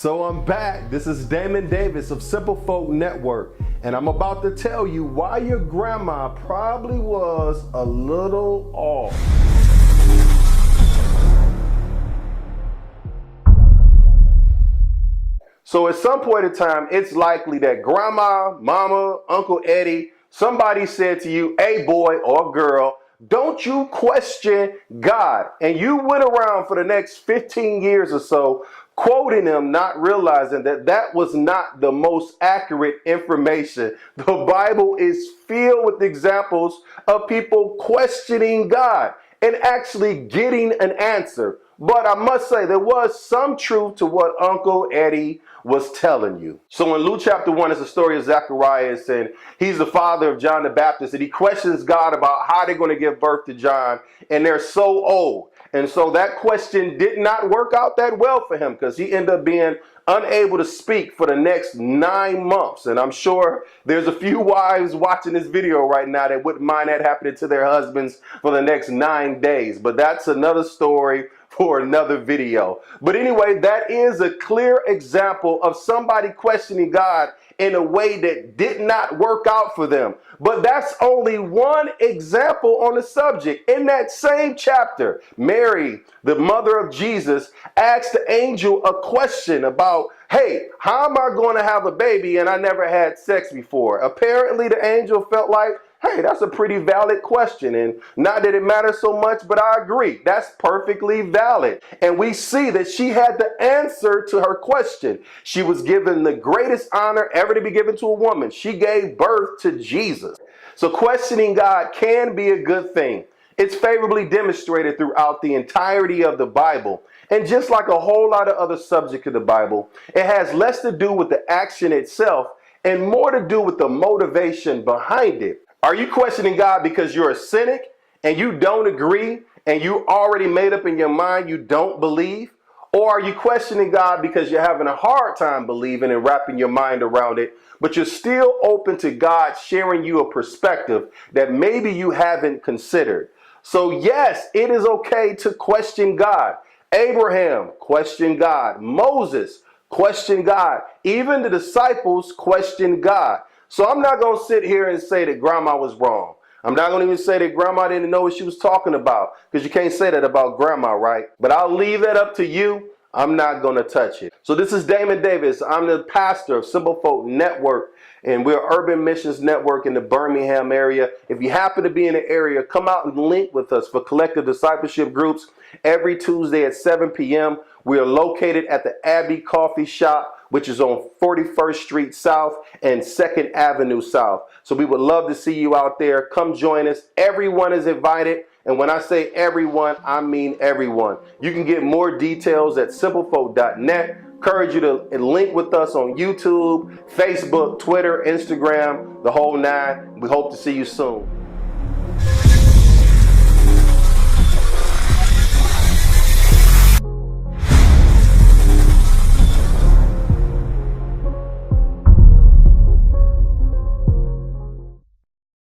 So I'm back. This is Damon Davis of Simplefolk Network, and I'm about to tell you why your grandma probably was a little off. So at some point in time, it's likely that grandma, mama, Uncle Eddie, somebody said to you, hey boy or girl, don't you question God. And you went around for the next 15 years or so quoting him, not realizing that that was not the most accurate information. The Bible is filled with examples of people questioning God and actually getting an answer. But I must say, there was some truth to what Uncle Eddie was telling you. So in Luke chapter 1 is the story of Zacharias, and he's the father of John the Baptist, and he questions God about how they're going to give birth to John, and they're so old. And so that question did not work out that well for him, because he ended up being unable to speak for the next 9 months. And I'm sure there's a few wives watching this video right now that wouldn't mind that happening to their husbands for the next 9 days. But that's another story for another video. But anyway, that is a clear example of somebody questioning God in a way that did not work out for them. But that's only one example on the subject. In that same chapter, Mary, the mother of Jesus, asked the angel a question about, hey, how am I going to have a baby and I never had sex before? Apparently the angel felt like, hey, that's a pretty valid question, and not that it matters so much, but I agree. That's perfectly valid. And we see that she had the answer to her question. She was given the greatest honor ever to be given to a woman. She gave birth to Jesus. So questioning God can be a good thing. It's favorably demonstrated throughout the entirety of the Bible. And just like a whole lot of other subjects of the Bible, it has less to do with the action itself and more to do with the motivation behind it. Are you questioning God because you're a cynic and you don't agree and you already made up in your mind you don't believe? Or are you questioning God because you're having a hard time believing and wrapping your mind around it, but you're still open to God sharing you a perspective that maybe you haven't considered? So yes, it is okay to question God. Abraham questioned God. Moses questioned God. Even the disciples questioned God. So I'm not going to sit here and say that grandma was wrong. I'm not going to even say that grandma didn't know what she was talking about, because you can't say that about grandma, right? But I'll leave that up to you. I'm not going to touch it. So this is Damon Davis. I'm the pastor of Simplefolk Network, and we're Urban Missions Network in the Birmingham area. If you happen to be in the area, come out and link with us for collective discipleship groups every Tuesday at 7 p.m. We are located at the Abbey Coffee Shop, which is on 41st Street South and 2nd Avenue South. So we would love to see you out there. Come join us. Everyone is invited. And when I say everyone, I mean everyone. You can get more details at simplefolk.net. Encourage you to link with us on YouTube, Facebook, Twitter, Instagram, the whole nine. We hope to see you soon.